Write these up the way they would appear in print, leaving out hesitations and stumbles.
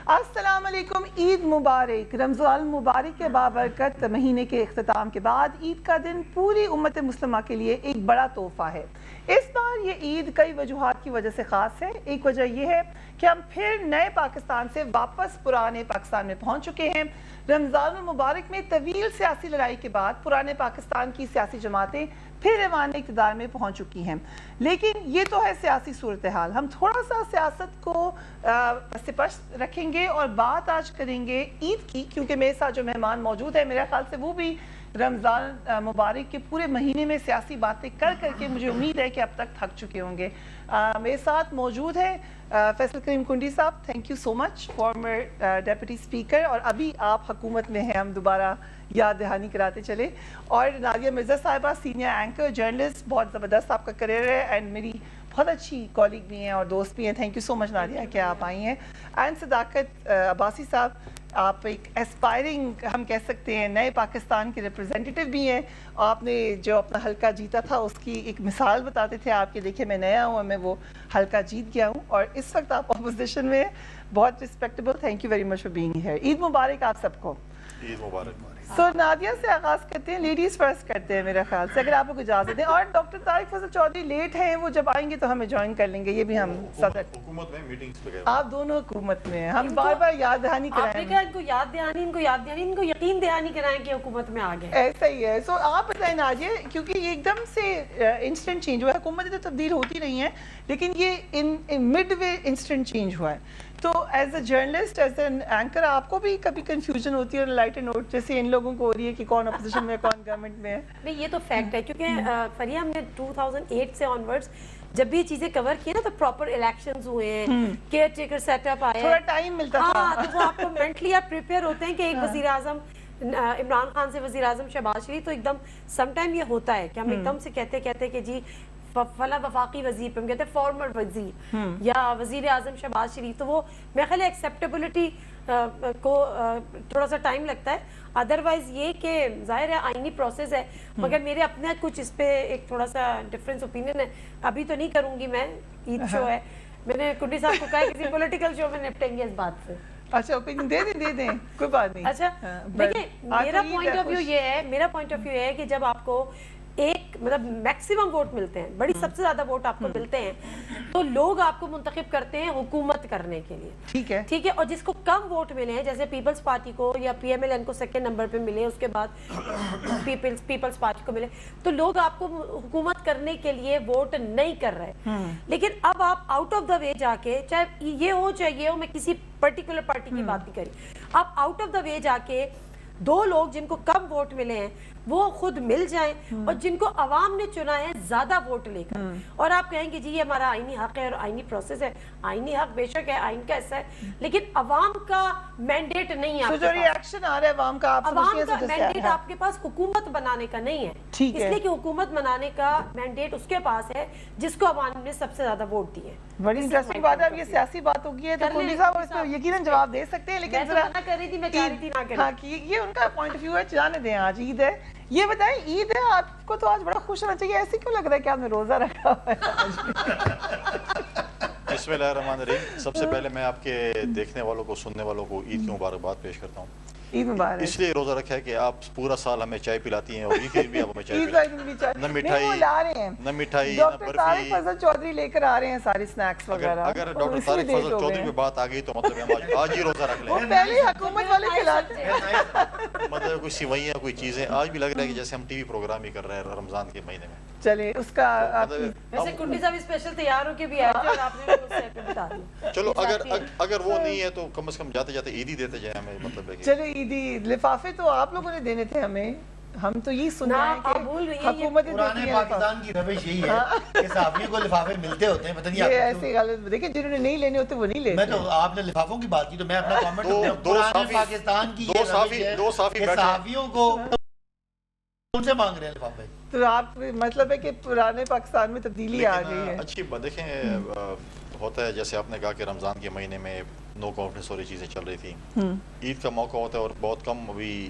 السلام علیکم، عید مبارک۔ رمضان المبارک کے بابرکت مہینے کے اختتام کے بعد عید کا دن پوری امت مسلمہ کے لیے ایک بڑا تحفہ ہے۔ اس بار یہ عید کئی وجوہات کی وجہ سے خاص ہے۔ ایک وجہ یہ ہے کہ ہم پھر نئے پاکستان سے واپس پرانے پاکستان میں پہنچ چکے ہیں۔ رمضان المبارک میں طویل سیاسی لڑائی کے بعد پرانے پاکستان کی سیاسی جماعتیں پھر ایوان اقتدار میں پہنچ چکی ہیں، لیکن یہ تو ہے سیاسی صورتحال۔ ہم تھوڑا سا سیاست کو پس رکھیں گے اور بات آج کریں گے عید کی، کیونکہ میرے ساتھ جو مہمان موجود ہے میرے خیال سے وہ بھی رمضان مبارک کے پورے مہینے میں سیاسی باتیں کر کے مجھے امید ہے کہ اب تک تھک چکے ہوں گے۔ میرے ساتھ موجود ہے فیصل کریم کنڈی صاحب، thank you so much, former deputy speaker, اور ابھی آپ حکومت میں ہیں، ہم دوبارہ یاد دہانی کراتے چلے۔ اور نادیہ مرزا صاحبہ، سینئر اینکر جرنلسٹ، بہت زبردست آپ کا کریئر ہے اینڈ میری بہت اچھی کالیگ بھی ہیں اور دوست بھی ہیں، thank you so much Nadia کہ آپ آئی ہیں۔ اینڈ صداقت عباسی صاحب، آپ ایک ایسپائرنگ ہم کہہ سکتے ہیں نئے پاکستان کے ریپرزینٹیٹیو بھی ہیں، آپ نے جو اپنا حلقہ جیتا تھا اس کی ایک مثال بتاتے تھے آپ کے، دیکھیں میں نیا ہوں اور میں وہ حلقہ جیت گیا ہوں اور اس وقت آپ اپوزیشن میں بہت respectable, thank you very much for being here. Eid مبارک آپ سب کو۔ عید مبارک۔ سو نادیہ سے آغاز کرتے ہیں، لیڈیز فرسٹ کرتے ہیں میرے خیال سے، اگر آپ کو اجازت دیں۔ اور ڈاکٹر طارق فضل چودھری لیٹ ہیں، وہ جب آئیں گے تو ہمیں جوائن کر لیں گے، یہ بھی ہم حکومت میں میٹنگز پہ گئے، آپ دونوں حکومت میں ہیں، ہم بار بار یاد دہانی کرائیں، آپ نے کہا ان کو یاد دہانی ان کو یقین دہانی کرائیں کہ حکومت میں آ گئے، ایسا ہی ہے۔ سو آپ بتائیں نادیہ، کیونکہ یہ ایک دم سے انسٹنٹ چینج ہوا ہے، حکومتیں تو تبدیل ہوتی رہی ہیں لیکن یہ مڈ وے انسٹنٹ چینج ہوا ہے، تو as a journalist, as a anchor آپ کو بھی کبھی کنفیوژن ہوتی ہے لائٹ نوٹ جیسے ان لوگوں کو ہو رہی ہے کہ کون اپوزیشن میں کون گورنمنٹ میں ہے؟ نہیں یہ تو فیکٹ ہے، کیونکہ فریہ ہم نے 2008 سے آنورڈز جب بھی یہ چیزیں کور کی نا تو پراپر الیکشنز ہوئے ہیں، کیئر ٹیکر سیٹ اپ آیا ہے، تھوڑا ٹائم ملتا تھا، ہاں تو وہ آپ کو مینٹلی آپ پریپیئر ہوتے ہیں کہ ایک وزیر اعظم عمران خان سے وزیر اعظم شہباز شریف، تو ایک دم سم ٹائم یہ ہوتا ہے کہ ہم ایک دم سے کہتے کہ جی فلاں وفاقی وزیر پہ ہم کہتے ہیں فارمر وزیر یا وزیر اعظم شہباز شریف، تو وہ میرے خیال ایکسیپٹیبلٹی کو تھوڑا سا ٹائم لگتا ہے۔ ادروائز یہ کہ ظاہر ہے آئینی پروسیس ہے، مگر میرے اپنے کچھ اس پہ ایک تھوڑا سا ڈفرینس اوپینین ہے، ابھی تو نہیں کروں گی میں، عید شو ہے، میں نے کنڈی صاحب کو کہا ہے کسی پولیٹیکل شو میں نپٹیں گے اس بات سے۔ اچھا اوپینین دے دیں کوئی بات نہیں۔ اچھا دیکھیں میرا پوائنٹ آف ویو یہ ہے کہ جب آپ کو ایک مطلب میکسیمم ووٹ ملتے ہیں، بڑی سب سے زیادہ ووٹ آپ کو ملتے ہیں، تو لوگ آپ کو منتخب کرتے ہیں حکومت کرنے کے لیے، ٹھیک ہے، اور جس کو کم ووٹ ملے ہیں جیسے پیپلز پارٹی کو یا پی ایم ایل این کو سیکنڈ نمبر پہ ملے، اس کے بعد پیپلز پارٹی کو ملے، تو لوگ آپ کو حکومت کرنے کے لیے ووٹ نہیں کر رہے۔ لیکن اب آپ آؤٹ آف دا وے جا کے، چاہے یہ ہو میں کسی پرٹیکولر پارٹی کی بات نہیں کری، آپ آؤٹ آف دا وے جا کے دو لوگ جن کو کم ووٹ ملے ہیں وہ خود مل جائیں اور جن کو عوام نے چنا ہے زیادہ ووٹ لے کر، اور آپ کہیں گے جی یہ ہمارا آئینی حق ہے اور آئینی پروسیس ہے، آئینی حق بے شک ہے، آئین کا حصہ ہے، لیکن عوام کا مینڈیٹ نہیں ہے آپ کے پاس، ریاکشن آ رہا ہے عوام کا مینڈیٹ آپ کے پاس حکومت بنانے کا نہیں ہے، اس لیے کہ حکومت بنانے کا مینڈیٹ اس کے پاس ہے جس کو عوام نے سب سے زیادہ ووٹ دیے۔ بڑی انٹرسٹنگ بات ہے، اب یہ سیاسی بات ہوگی ہے تو کنڈی صاحب اس پہ یقیناً جواب دے سکتے ہیں، لیکن میں منع کر رہی تھی، میں چاہ رہی تھی نہ کریں، ہاں یہ ان کا پوائنٹ آف ویو ہے، جانے دیں، آج عید ہے۔ یہ بتائیں عید ہے، آپ کو تو آج بڑا خوش ہونا چاہیے، ایسے کیوں لگ رہا ہے کہ آپ نے روزہ رکھا ہوا ہے؟ بسم اللہ الرحمن الرحیم۔ سب سے پہلے میں آپ کے دیکھنے والوں کو، سننے والوں کو عید کی مبارکباد پیش کرتا ہوں۔ عید مبارک۔ اس لیے روزہ رکھا ہے کہ آپ پورا سال ہمیں چائے پلاتی ہیں اور عید کے بھی آپ ہمیں چائے پلاتی ہیں، نہ مٹھائی نہ برفی۔ ڈاکٹر طارق فضل چودھری لے کر آ رہے ہیں ساری سنیکس وغیرہ، اگر ڈاکٹر طارق فضل چودھری پہ بات آ گئی تو مطلب ہم آج ہی روزہ رکھ لیں، وہ پہلے حکومت والے کھلاتے ہیں، مطلب کوئی سوئیاں کوئی چیزیں، آج بھی لگ رہا ہے کہ جیسے ہم ٹی وی پروگرام ہی کر رہے ہیں رمضان کے مہینے میں۔ چلے اس کا ویسے کنڈی صاحب اسپیشل تیار ہو کے بھی آئے تھے اور آپ نے بھی کچھ سیٹ بتا دیا۔ چلو اگر وہ نہیں ہے تو کم از کم جاتے جاتے عید ہی دیتے جائیں ہمیں، مطلب ہے کہ چلے عیدی لفافے تو آپ لوگوں نے دینے تھے ہمیں، ہم تو یہ سن رہے ہیں کہ حکومت پرانے پاکستان کی روش یہی ہے کہ صحافیوں کو لفافے ملتے ہوتے ہیں، پتہ نہیں یہ ایسی غلط، دیکھیں جنہوں نے نہیں لینے ہوتے وہ نہیں لیتے۔ میں تو آپ نے لفافوں کی بات کی تو میں اپنا کامنٹ پرانے پاکستان کی دو صحافی صحافیوں کو ان سے مانگ رہے ہیں لفافے، تو آپ مطلب ہے کہ پرانے پاکستان میں تبدیلی آ گئی ہے۔ اچھی بات دیکھیں ہوتا ہے، جیسے آپ نے کہا کہ رمضان کے مہینے میں نو کانفیڈنس والی چیزیں چل رہی تھیں، عید کا موقع ہوتا ہے اور بہت کم ابھی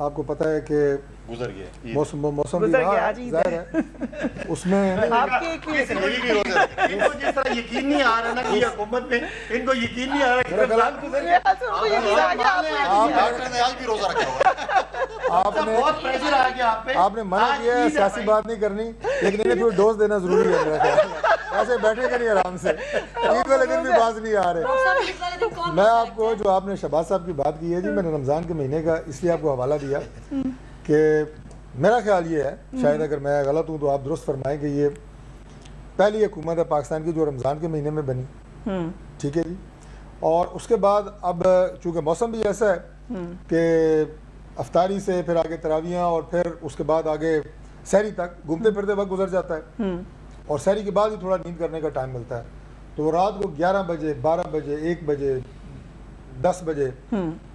آپ کو پتہ ہے کہ گزر گیا موسم بھی گزر گیا رہا آج عید ظاہر ہے اس میں آپ کے ایک ان کو جس طرح یقین نہیں آ رہا نا کہ حکومت میں ان کو یقین نہیں آ رہا کہ رمضان گزر گیا. ڈاکٹر نے آج بھی روزہ رکھا ہوا ہے. بہت پریشر آ گیا آپ پہ. آپ نے منع کیا ہے سیاسی بات نہیں کرنی, لیکن انہیں کوئی ڈوز دینا ضروری ہے میرا خیال ہے. ایسے بیٹھے گا نہیں آرام سے, عید والے دن بھی باز نہیں آ رہے. میں آپ کو جو آپ نے شہباز صاحب کی بات کی ہے جی, میں نے رمضان کے مہینے کا اس لیے آپ کو حوالہ دیا کہ میرا خیال یہ ہے, شاید اگر میں غلط ہوں تو آپ درست فرمائیں, کہ یہ پہلی حکومت ہے پاکستان کی جو رمضان کے مہینے میں بنی, ٹھیک ہے جی. اور اس کے بعد اب چونکہ موسم بھی ایسا ہے کہ افطاری سے پھر آگے تراویاں اور پھر اس کے بعد آگے سحری تک گھومتے پھرتے وقت گزر جاتا ہے, اور سحری کے بعد ہی تھوڑا نیند کرنے کا ٹائم ملتا ہے. تو رات کو 11 بجے 12 بجے 1 بجے 10 بجے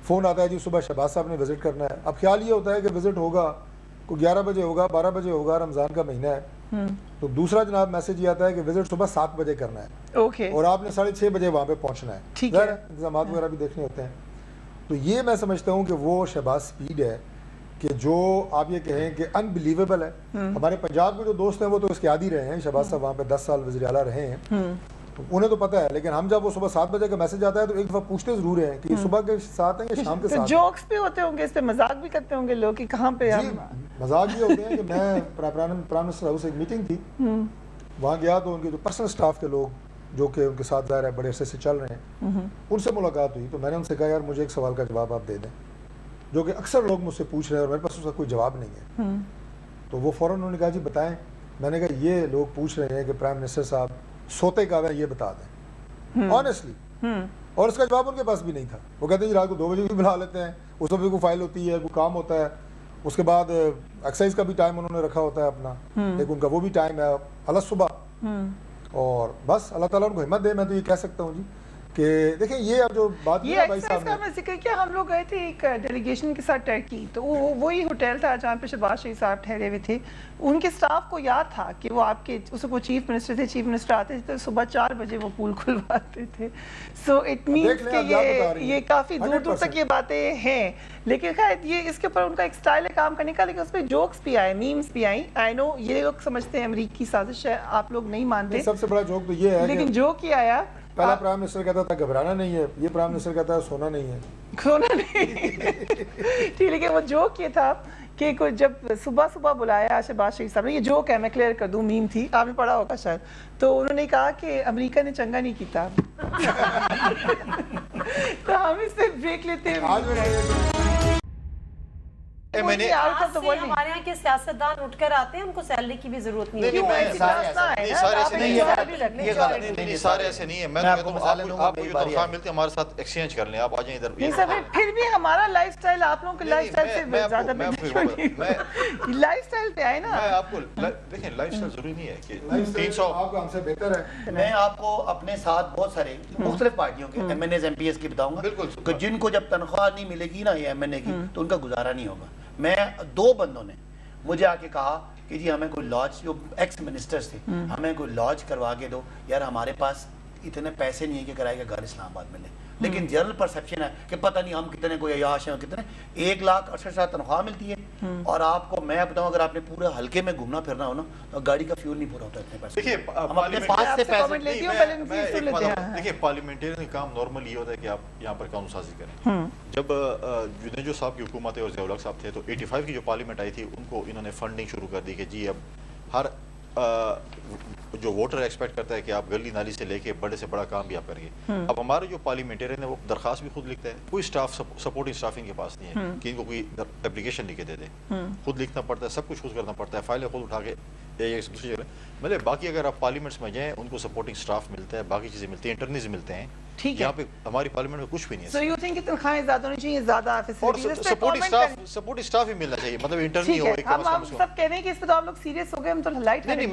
فون آتا ہے جی صبح شہباز صاحب نے وزٹ کرنا ہے. اب خیال یہ ہوتا ہے کہ وزٹ ہوگا کوئی 11 بجے ہوگا 12 بجے ہوگا, رمضان کا مہینہ ہے. تو دوسرا جناب میسج یہ آتا ہے کہ وزٹ صبح 7 بجے کرنا ہے, اور آپ نے 6:30 بجے وہاں پہ پہنچنا ہے. انتظامات وغیرہ بھی دیکھنے ہوتے ہیں. تو یہ میں سمجھتا ہوں کہ وہ شہباز سپیڈ ہے کہ جو آپ یہ کہیں کہ انبلیویبل ہے. ہمارے پنجاب کے جو دوست ہیں وہ تو اس کے عادی رہے ہیں, شہباز صاحب وہاں پہ 10 سال وزیر اعلیٰ رہے ہیں, انہیں تو پتہ ہے. لیکن ہم جب وہ صبح 7 بجے کا میسج آتا ہے تو ایک دفعہ پوچھتے ضرور ہیں کہ صبح کے ساتھ ہیں یا شام کے ساتھ. جوکس بھی ہوتے ہوں گے اس پہ, مذاق بھی کرتے ہوں گے لوگ کہ کہاں پہ جی مذاق یہ ہوتے ہیں کہ میں پرائم منسٹر ہاؤس ایک میٹنگ تھی, وہاں گیا تو ان کے جو پرسنل سٹاف کے لوگ جو کہ ان کے ساتھ ظاہر ہے بڑے عرصے سے چل رہے ہیں, ان سے ملاقات ہوئی. تو میں نے ان سے کہا یار مجھے ایک سوال کا جواب آپ دے دیں, جو کہ اکثر لوگ مجھ سے پوچھ رہے ہیں اور میرے پاس اس کا کوئی جواب نہیں ہے. تو وہ فوراً انہوں نے کہا جی بتائیں. میں نے کہا یہ لوگ پوچھ رہے ہیں کہ پرائم منسٹر صاحب سوتے کب ہیں یہ بتا دیں آنیسٹلی, اور اس کا جواب ان کے پاس بھی نہیں تھا. وہ کہتے ہیں جی رات کو 2 بجے بھی بلا لیتے ہیں, اس وقت بھی کوئی فائل ہوتی ہے, کوئی کام ہوتا ہے, اس کے بعد ایکسرسائز کا بھی ٹائم انہوں نے رکھا ہوتا ہے اپنا, لیکن ان کا وہ بھی ٹائم ہے اللہ صبح. اور بس اللہ تعالیٰ ان کو ہمت دے. میں تو یہ کہہ سکتا ہوں جی کہ دیکھیں یہ اب جو بات یہ ایکسرسائز کا میں ذکر کیا, ہم لوگ گئے تھے ایک ڈیلیگیشن کے ساتھ ٹرکی, تو وہی ہوٹل تھا جہاں پہ شہباز شریف صاحب ٹھہرے ہوئے تھے. ان کے سٹاف کو یاد تھا کہ وہ آپ کے اس کو چیف منسٹر تھے, چیف منسٹر آتے تھے تو صبح 4 بجے وہ پول کھلواتے تھے. سو اٹ مینس کہ یہ کافی دور دور تک یہ باتیں ہیں. لیکن خیر یہ اس کے اوپر ان کا ایک سٹائل ہے کام کرنے کا, لیکن اس پہ جوکس بھی آئے, میمز بھی آئیں. آئی نو یہ لوگ سمجھتے ہیں امریکی سازش ہے, آپ لوگ نہیں مانتے. سب سے بڑا جوک تو یہ ہے لیکن جوک یہ آیا, پہلا پرائم منسٹر کہتا تھا گھبرانا نہیں ہے, یہ پرائم منسٹر کہتا ہے سونا نہیں ہے. سونا نہیں ٹھیک, لیکن وہ جوک یہ تھا کہ جب صبح بلایا شہباز شریف صاحب نے, یہ جوک ہے میں کلیئر کر دوں, میم تھی, آپ نے پڑھا ہوگا شاید, تو انہوں نے کہا کہ امریکہ نے چنگا نہیں کیتا. تو ہم اس سے بریک لیتے ہیں. ہمارے یہاں کے سیاستدان اٹھ کر آتے ہیں, ان کو سیلری کی بھی ضرورت نہیں ہے. سارے ایسے نہیں ہیں. میں کہتا ہوں آپ کو جو تنخواہ ملتی ہے ہمارے ساتھ ایکسچینج کر لیں, آپ آ جائیں ادھر. پھر بھی ہمارا لائف سٹائل آپ لوگوں کے لائف سٹائل سے زیادہ لائف سٹائل پہ آئے نا. میں آپ کو دیکھیں لائف سٹائل ضروری نہیں ہے کہ 300 آپ کا ہم سے بہتر ہے. میں آپ کو اپنے ساتھ بہت سارے مختلف پارٹیوں کے M N As M P S کی بتاؤں گا کہ جن کو جب تنخواہ نہیں ملے گی نا یہ ایم این اے کی, تو ان کا گزارا نہیں ہوگا. میں 2 بندوں نے مجھے آ کے کہا کہ جی ہمیں کوئی لاج, جو ایکس منسٹرز تھے, ہمیں کوئی لاج کروا کے دو. یار ہمارے پاس اتنے پیسے نہیں ہے کہ کرائے کا گھر اسلام آباد میں لیں, لیکن جنرل پرسیپشن ہے کہ پتہ نہیں ہم کتنے کوئی عیاش ہیں, کتنے 1,68,000 تنخواہ ملتی ہے, اور آپ کو میں بتاؤں اگر آپ نے پورے حلقے میں گھومنا پھرنا ہو نا تو گاڑی کا فیول نہیں پورا ہوتا اتنے پیسے. دیکھیے پارلیمنٹیرین کا کام نارمل یہ ہوتا ہے کہ آپ یہاں پر قانون سازی کریں. جب جنیجو صاحب کی حکومت ہے اور ضیاء الحق صاحب تھے تو 85 کی جو پارلیمنٹ آئی تھی ان کو انہوں نے فنڈنگ شروع کر دی کہ جی اب ہر جو ووٹر ایکسپیکٹ کرتا ہے کہ آپ گلی نالی سے لے کے بڑے سے بڑا کام بھی آپ کریں گے. اب ہمارے جو پارلیمنٹیرین ہے وہ درخواست بھی خود لکھتا ہے, کوئی سٹاف سپورٹنگ سٹاف ان کے پاس نہیں ہے کہ ان کو کوئی اپلیکیشن لکھ کے دے دیں, خود لکھنا پڑتا ہے, سب کچھ خود کرنا پڑتا ہے, فائلیں خود اٹھا کے دوسری جگہ. مطلب باقی اگر آپ پارلیمنٹس میں جائیں ان کو سپورٹنگ سٹاف ملتا ہے, باقی چیزیں ملتی ہیں, انٹرنیز ملتے ہیں. یہاں پہ ہماری پارلیمنٹ میں کچھ بھی نہیں ہے. سو یو تھنک کہ تنخواہیں زیادہ ہونی چاہیے, زیادہ سپورٹنگ سٹاف ہی ملنا چاہیے, مطلب انٹرنی ہو. ہم سب کہہ رہے ہیں کہ اس پہ تو آپ لوگ سیریس ہو گئے, ہم تو لائٹ نہیں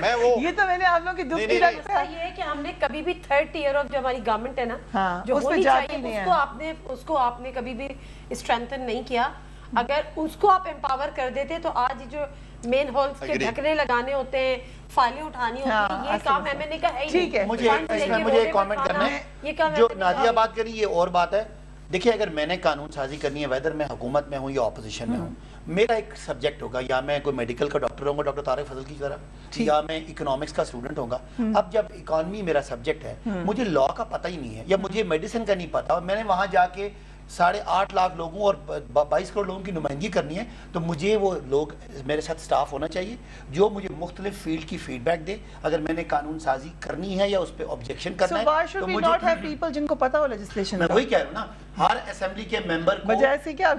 میں وہ یہ تو میں نے آپ لوگوں کی دکھ کی لگتا ہے یہ ہے کہ ہم نے کبھی بھی 3rd tier آف جو ہماری گورنمنٹ ہے نا جو ہونی چاہیے اس کو آپ نے کبھی بھی اسٹرینتھن نہیں کیا. اگر اس کو آپ امپاور کر دیتے تو آج جو مین ہالز کے ڈھکنے لگانے ہوتے ہیں, فائلیں اٹھانی ہوتی ہیں, یہ کام ایم این اے کا ہے ہی نہیں. مجھے ایک کامنٹ کرنا ہے, جو نادیہ بات کری یہ اور بات ہے. دیکھیے اگر میں نے قانون سازی کرنی ہے ویدر میں حکومت میں ہوں یا اپوزیشن میں ہوں, میرا ایک سبجیکٹ ہوگا, یا میں کوئی میڈیکل کا ڈاکٹر ہوں گا ڈاکٹر طارق فضل کی طرح, یا میں اکنامکس کا اسٹوڈنٹ ہوں گا. اب جب اکانومی میرا سبجیکٹ ہے, مجھے لا کا پتہ ہی نہیں ہے یا مجھے میڈیسن کا نہیں پتا, اور میں نے وہاں جا کے 8.5 لاکھ لوگوں اور 22 کروڑ لوگوں کی نمائندگی کرنی ہے, تو مجھے وہ لوگ میرے ساتھ سٹاف ہونا چاہیے جو مجھے مختلف فیلڈ کی فیڈ بیک دے. اگر میں نے قانون سازی کرنی ہے یا اس پہ آبجیکشن کرنا ہے تو مجھے جن کو پتا ہو لیجسلیشن, میں وہی کہہ رہا ہوں نا, ہر اسمبلی کے ممبر کو بجائے سے کیا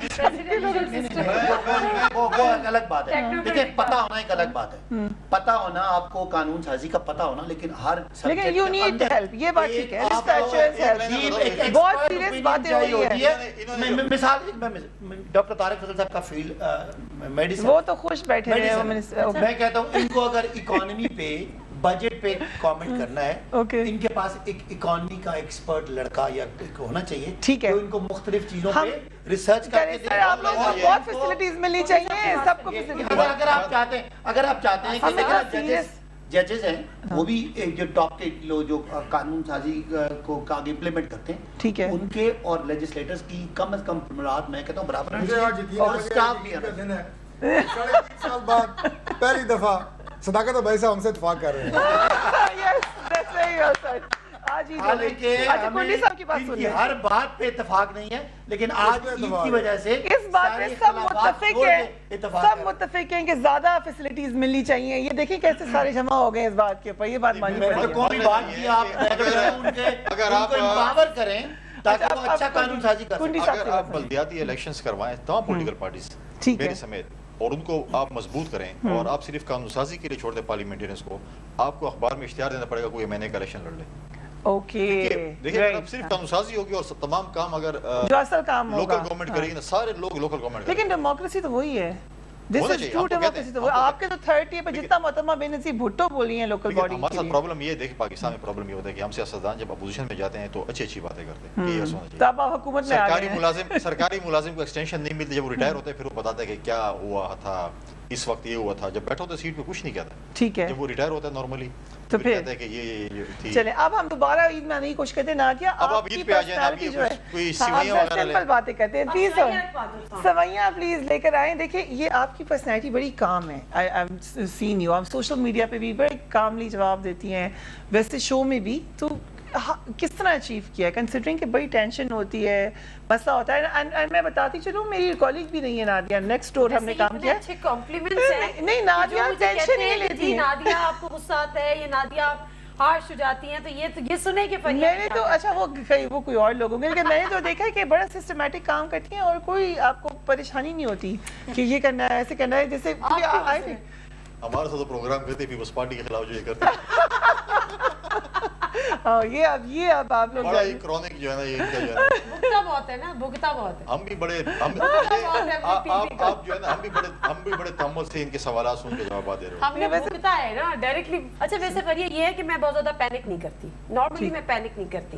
وہ الگ بات ہے. دیکھیں پتہ ہونا ایک الگ بات ہے, پتہ ہونا آپ کو قانون سازی کا پتہ ہونا, لیکن ہر لیکن یو نیڈ ہیلپ, یہ بات ٹھیک ہے, بہت سیریس باتیں ہو رہی ہے. مثال ڈاکٹر طارق فضل صاحب کا فیلڈ میڈیسن, وہ تو خوش بیٹھے ہیں. میں کہتا ہوں ان کو اگر اکانومی پہ بجٹ پہ کامنٹ کرنا ہے, ان کے پاس ایک اکانومی کا ایکسپرٹ لڑکا یا ہونا چاہیے جو ان کو مختلف چیزوں پہ ریسرچ کر کے دے. آپ لوگوں کو بہت فیسلٹیز ملنی چاہیے, سب کو فیسلٹیز. اگر آپ چاہتے ہیں کہ ججز ہیں وہ بھی جو ٹاپ کے لوگ جو قانون سازی کو آگے امپلیمنٹ کرتے ہیں, ٹھیک ہے, ان کے اور لیجسلیٹرز کی کم از کم مراد میں کہتا ہوں برابر اور اسٹاف بھی ہے. 3.5 سال بعد پہلی دفعہ صداقت بھائی صاحب ہم سے اتفاق کر رہے ہیں. ہر بات پہ اتفاق نہیں ہے, لیکن آج عید کی وجہ سے اس بات پہ سب متفق ہیں کہ زیادہ فیسلٹیز ملنی چاہیے. یہ دیکھیں کیسے سارے جمع ہو گئے اس بات کے اوپر, یہ بات مانی پڑی. کوئی بات کی آپ اگر آپ امپاور کریں تاکہ وہ اچھا قانون سازی کر سکیں. اگر آپ بلدیاتی الیکشنز کروائیں تمام پولیٹیکل پارٹیز میرے سمیت, اور ان کو آپ مضبوط کریں, اور آپ صرف قانون سازی کے لیے چھوڑ دیں پارلیمنٹرینز کو, آپ کو اخبار میں اشتہار دینا پڑے گا کوئی مہینے کا الیکشن لڑ لے. دیکھیں اب صرف قانون سازی ہوگی اور تمام کام اگر لوکل گورنمنٹ کرے گی نا, سارے لوگ لوکل گورنمنٹ کریں. لیکن ڈیموکریسی تو وہی ہے. آپ کے تو 30 پہ جتنا محترمہ بے نظیر بھٹو بولی ہیں لوکل باڈی. ہمارے ساتھ پرابلم یہ ہے, دیکھیں پاکستان میں پرابلم یہ ہوتا ہے کہ ہم سیاستدان جب اپوزیشن میں جاتے ہیں تو اچھی باتیں کرتے ہیں کہ یہ ہونا چاہیے. تب آپ حکومت میں آ گئے ہیں. سرکاری ملازم کو ایکسٹینشن نہیں ملتی, جب وہ ریٹائر ہوتے ہیں پھر وہ بتاتا ہے کہ کیا ہوا تھا اس وقت, یہ ہوا تھا. جب بیٹھا ہوتا ہے سیٹ پہ کچھ نہیں کہتا, ٹھیک ہے, جب وہ ریٹائر ہوتا ہے نارملی تو پھر کہتا ہے کہ یہ تھی. چلیں اب ہم دوبارہ عید میں آنے کی کوشش کرتے ہیں. نادیہ اب آپ عید پہ آ جائیں, آپ یہ کوئی سوئیاں وغیرہ سمپل باتیں کرتے ہیں. پلیز سوئیاں پلیز لے کر آئیں. دیکھیں یہ آپ کی پرسنالٹی بڑی کام ہے. آئی ایم سین یو, آپ سوشل میڈیا پہ بھی بڑے کاملی جواب دیتی ہیں, ویسے شو میں بھی. تو کس طرح اچیو کیا ہے کنسیڈرنگ کہ بڑی ٹینشن ہوتی ہے, مسئلہ ہوتا ہے. میں بتاتی چلوں میری کالج بھی نہیں ہے نادیہ, نیکسٹ ڈور ہم نے کام کیا. اچھے کمپلیمنٹس ہیں. نہیں نادیہ ٹینشن نہیں لیتی ہے. نادیہ آپ کو غصہ آتا ہے یا نادیہ آپ ہارش ہو جاتی ہیں, تو یہ سنے کہ میں نے تو اچھا وہ کوئی اور لوگوں کے, لیکن میں نے تو دیکھا ہے کہ بڑا سسٹمیٹک کام کرتی ہیں اور کوئی آپ کو پریشانی نہیں ہوتی کہ یہ کرنا ہے ایسے کرنا ہے. جیسے ہمارے ساتھ پروگرام کرتے پیپلز پارٹی کے خلاف جو یہ کرتے یہ اب آپ لوگ بڑا ہی کرونک جو ہے نا, یہ ان کا جو ہے بھگتا بہت ہے نا, بھگتا بہت ہے. ہم بھی بڑے آپ جو ہے نا ہم بھی بڑے تحمل سے ان کے سوالات سن کے جوابات دے رہے ہیں. ہم نے بھگتا ہے نا ڈائریکٹلی. اچھا ویسے فریہ یہ ہے کہ میں بہت زیادہ پینک نہیں کرتی, نارملی میں پینک نہیں کرتی,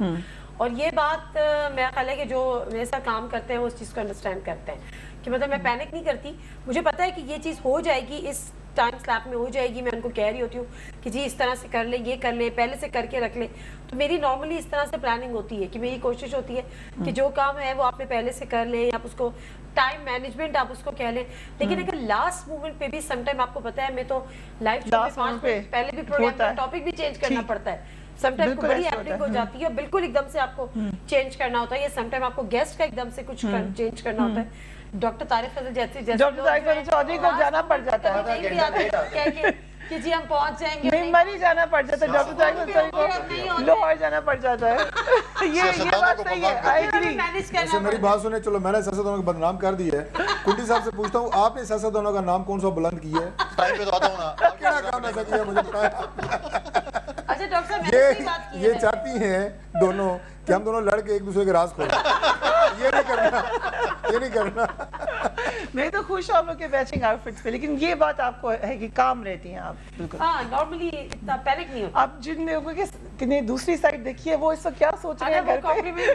اور یہ بات میرا خیال ہے کہ جو میرے ساتھ کام کرتے ہیں وہ اس چیز کو انڈرسٹینڈ کرتے ہیں کہ مطلب میں پینک نہیں کرتی. مجھے پتا ہے کہ یہ چیز ہو جائے گی, اس ٹائم سلیپ میں ہو جائے گی. میں ان کو کہہ رہی ہوتی ہوں کہ جی اس طرح سے کر لیں, یہ کر لیں, پہلے سے کر کے رکھ لیں. تو میری نارملی اس طرح سے پلاننگ ہوتی ہے کہ میری کوشش ہوتی ہے کہ جو کام ہے وہ آپ نے پہلے سے کر لیں, آپ اس کو ٹائم مینجمنٹ آپ اس کو کہہ لیں. لیکن اگر لاسٹ مومنٹ پہ بھی سم ٹائم آپ کو پتا ہے میں تو لائف پہلے بھی پروگرام کا ٹاپک بھی چینج کرنا پڑتا ہے. سم ٹائم بڑی ہیپننگ ہو جاتی ہے, بالکل ایک دم سے آپ کو چینج کرنا ہوتا ہے, یا سم ٹائم آپ کو گیسٹ کا ایک دم سے کچھ چینج کرنا ہوتا ہے. ڈاکٹر طارق فضل جیسے چودھری کو جانا پڑ جاتا ہے کہ جی ہم پہنچ جائیں گے, نہیں مری جانا پڑ جاتا ہے, ڈاکٹر طارق فضل کو لاہور جانا پڑ جاتا ہے. یہ بات صحیح ہے, آئی ایگری. ویسے میری بات سنیں, چلو میں نے سیاستدانوں کو بدنام کر دی ہے, کنٹی صاحب سے پوچھتا ہوں آپ نے سیاستدانوں کا نام کون سا بلند کیا ہے؟ ٹائم پہ تو آتا ہوں نا, کیا کام ایسا کیا مجھے بتایا. اچھا ڈاکٹر صاحب یہ چاہتی ہیں دونوں کہ ہم دونوں لڑ کے ایک دوسرے کے راز کھولیں. یہ نہیں کرنا. میں تو خوش ہوں آپ لوگ کے میچنگ آؤٹ فٹس پہ, لیکن یہ بات آپ کو ہے کہ کام رہتی ہیں آپ بالکل. ہاں نارملی اتنا پینک نہیں ہوتا. آپ جن لوگوں کے دوسری سائڈ دیکھیے وہ اس وقت کیا سوچ رہے ہیں گھر پہ,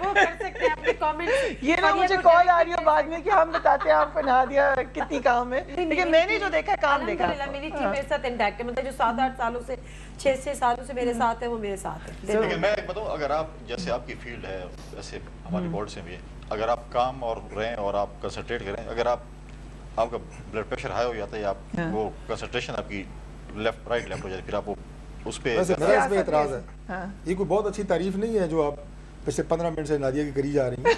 وہ کر سکتے ہیں اپنے کامنٹ. یہ نہ مجھے کال آ رہی ہے بعد میں کہ ہم بتاتے ہیں آپ کو نادیہ کتنی کام ہے, لیکن میں نے جو دیکھا کام دیکھا. میری ٹیم میرے ساتھ انٹیکٹ ہے, مطلب جو 7-8 سالوں سے 6 سالوں سے میرے ساتھ ہے وہ میرے ساتھ ہے. لیکن میں بتاؤں اگر آپ جیسے آپ کی فیلڈ ہے, ایسے ہمارے بورڈ سے بھی ہے, اگر آپ کام اور رہیں اور آپ کنسنٹریٹ کریں, اگر آپ کا بلڈ پریشر ہائی ہو جاتا ہے یا آپ وہ کنسنٹریشن آپ کی لیفٹ رائٹ لیفٹ ہو جاتی ہے, پھر آپ وہ اس پہ میرا اس پہ اعتراض ہے, یہ کوئی بہت اچھی تعریف نہیں ہے جو آپ پچھلے 15 منٹ سے نادیہ کی کری جا رہی ہیں.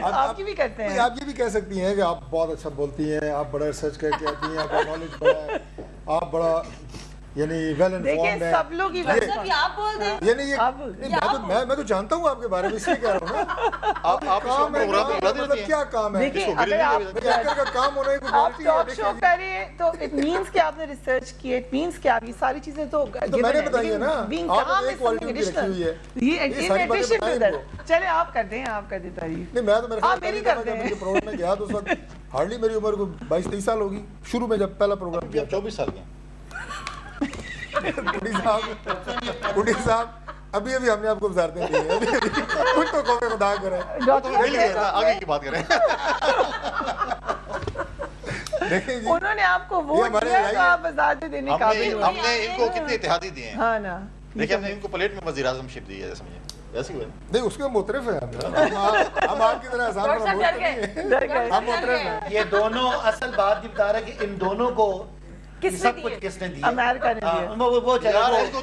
آپ کی بھی کرتے ہیں, آپ یہ بھی کہہ سکتی ہیں کہ آپ بہت اچھا بولتی ہیں, آپ بڑا ریسرچ کر کے آتی ہیں, آپ کا نالج بڑا ہے, آپ بڑا یعنی ویل انفارمڈ ہے. سب لوگ ہی آپ بول دیں, یعنی میں تو جانتا ہوں آپ کے بارے میں, اس لیے کہہ رہا ہوں نا. آپ کام ہے, مطلب کیا کام ہے, اگر آپ کا کام ہونا ہے, آپ ٹاک شو کر رہے ہیں تو اٹ مینس کہ آپ نے ریسرچ کی, اٹ مینس کہ آپ یہ ساری چیزیں تو میں نے بتائی ہے نا, آپ نے ایک کوالٹی رکھی ہوئی ہے. چلے آپ کر دیں, آپ کر دیں تعریف. نہیں میں تو میرے خیال میں پروگرام میں گیا تو اس وقت ہارڈلی میری عمر کو 22-23 سال ہوگی شروع میں جب پہلا پروگرام کیا. 24 سال کے بوٹی صاحب ابھی ہم نے آپ کو وزارتیں دی ہیں, کچھ تو قوم خدا کرے. آگے کی بات کریں. دیکھیں جی, انہوں نے آپ کو ووٹ دیا تو آپ وزارتیں دینے قابل ہوئے. ہم نے ان کو کتنے اتحادی دیے ہیں. ہاں نا, دیکھیں ہم نے ان کو پلیٹ میں وزیر اعظم شپ دی ہے, سمجھے ایسی ہوئے نہیں اس کے معترف ہیں ہم آپ کی طرح آسان ہم معترف ہیں. یہ دونوں اصل بات یہ بتا رہا ہے کہ ان دونوں کو سب کچھ کس نے دیا, امریکہ نے دیا. وہ چلا ان کو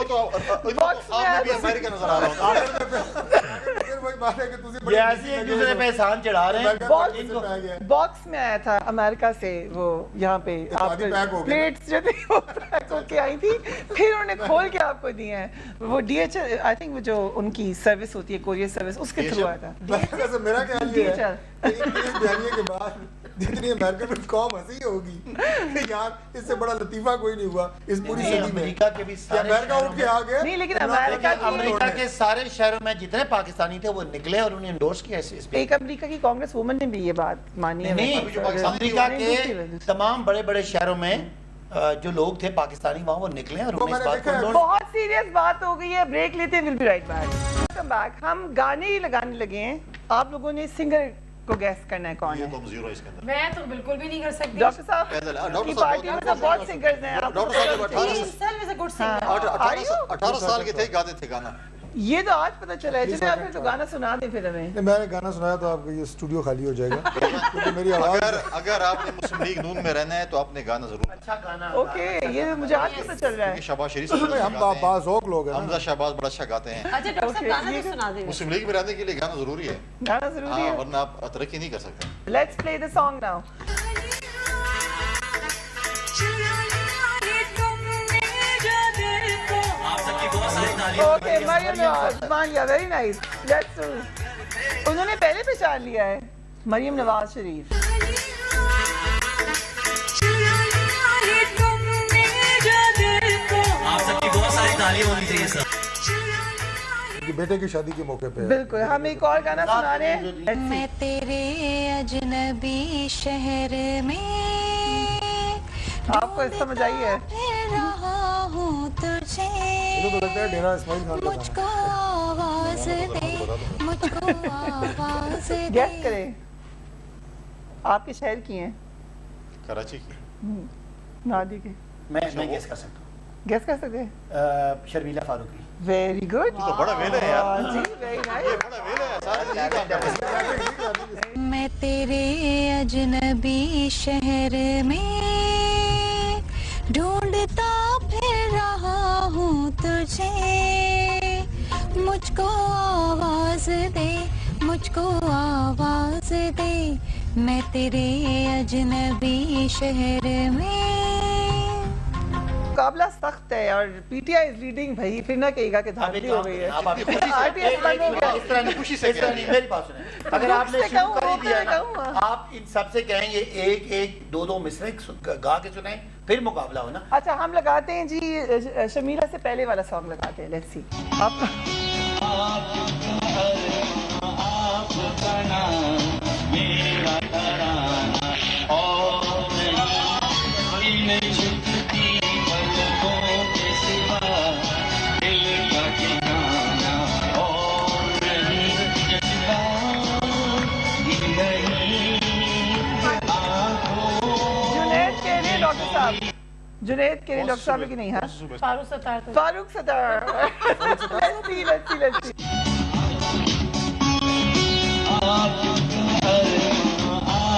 تو آپ میں بھی امریکہ نظر آ رہا ہوں. یہ ایسی ایک دوسرے پہ احسان چڑھا رہے ہیں. باکس میں آیا تھا امریکہ سے, وہ یہاں پہ آپ پلیٹس جو تھی وہ پیک ہو کے آئی تھی, پھر انہوں نے کھول کے آپ کو دیے ہیں. وہ D H L I think جو ان کی سروس ہوتی ہے کوریئر سروس, اس کے تھرو آیا تھا. میرا خیال یہ ہے کہ اس بیانیے کے بعد جتنی امریکہ میں قوم ہنسی ہوگی یار, اس سے بڑا لطیفہ کوئی نہیں ہوا اس پوری صدی میں. امریکہ کے بھی امریکہ اٹھ کے آ گیا نہیں, لیکن امریکہ کے سارے شہروں میں جتنے پاکستانی تھے وہ نکلے اور انہیں انڈورس کیا. ایک امریکہ کی کانگریس وومن نے بھی یہ بات مانی ہے. نہیں, امریکہ کے تمام بڑے بڑے شہروں میں جو لوگ تھے پاکستانی وہاں وہ نکلے اور انہیں اس بات کو بہت سیریس بات ہو گئی ہے. بریک لیتے ہیں, will be right back. Welcome back. ہم گانے ہی لگانے لگے ہیں, آپ لوگوں نے سنگر کو گیس کرنا ہے کون ہے. میں تو بالکل بھی نہیں کر سکتی. ڈاکٹر صاحب کی پارٹی میں تو بہت سنگرز ہیں. ڈاکٹر صاحب 18 سال کے تھے, گاتے تھے گانا. یہ تو آج پتہ چلا ہے. چلے آپ تو گانا سنا دیں پھر ہمیں. میں نے گانا سنایا تو آپ کا یہ اسٹوڈیو خالی ہو جائے گا کیونکہ میری آواز. اگر آپ نے مسلم لیگ نون میں رہنا ہے تو آپ نے گانا ضرور. اچھا گانا. اوکے, یہ مجھے آج پتہ چل رہا ہے. شہباز شریف ہم باذوق لوگ ہیں, حمزہ شہباز بڑا اچھا گاتے ہیں. اچھا ڈاکٹر صاحب گانا تو سنا دیں. مسلم لیگ میں رہنے کے لیے گانا ضروری ہے, گانا ضروری ہے, ورنہ آپ ترقی نہیں کر سکتے. Let's play the song now. Okay, Maryam Nawaz, مانیا, very nice. Let's do. انہوں نے پہلے پہچان لیا ہے مریم نواز شریف. آپ سب کی بہت ساری تعلیم ہونی چاہیے سر. بیٹے کی شادی کے موقع پہ بالکل ہم ایک اور گانا سنا رہے ہیں. میں تیرے اجنبی شہر میں آپ کو سمجھ آئی ہے. رہا ہوں تجھے, مجھ کو آواز دے, مجھ کو آواز دے. گیس کریں, آپ کے شہر کی ہیں؟ کراچی کی. نادی کے. میں گیس کر سکتا ہوں. گیس کر سکتے ہیں. شرمیلا فاروقی. Very good. تو بڑا ویل ہے یار. جی ویری نائس. بڑا ویل ہے, سارے یہی کام کرتے ہیں. میں تیرے اجنبی شہر میں ڈھونڈتا پھر رہا ہوں تجھے, مجھ کو آواز دے, مجھ کو آواز دے, میں تیرے اجنبی شہر میں. مقابلہ سخت ہے اور P T I is leading بھائی, پھر نہ کہے گا کہ دھاندلی ہو گئی ہے. خوشی سے میری بات سنیں, اگر آپ نے شروع کر ہی دیا نا, آپ ان سب سے کہیں گے ایک ایک دو مصرے گا کے سنیں, پھر مقابلہ ہونا. اچھا ہم لگاتے ہیں جی شمیرہ سے پہلے والا سانگ لگاتے ہیں. Let's see. آپ جنید کے لیے ڈاکٹر صاحب کی نہیں. ہاں Farooq Sattar. Farooq Sattar. Let's see.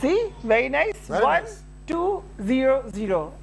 See, very nice. Very 1 nice. 2 0 0.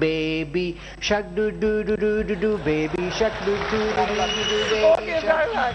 Baby shark do do do do do do, baby shark do do do do do do, baby Okay, Farhad.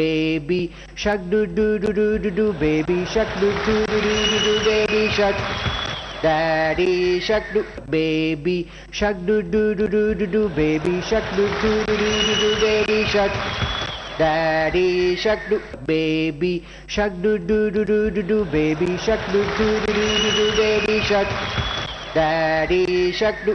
baby shark do do do do do do, baby shark do do do do do do, baby shark. Daddy shark do, baby shark do do do do do do, baby shark do do do do do do, baby shark. Daddy shark do, baby shark do do do do do do, baby shark do do do do do do, baby shark. Daddy shark do.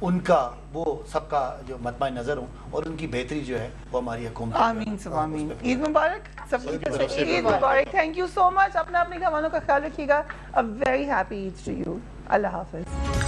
ان کا وہ سب کا جو مطمع نظر ہوں اور ان کی بہتری جو ہے وہ ہماری حکومت آمین سب آمین. عید مبارک سب کی طرف سے. عید مبارک. تھینک یو سو مچ. اپنے گھر والوں کا خیال رکھیے گا. A very happy Eid to you. اللہ حافظ.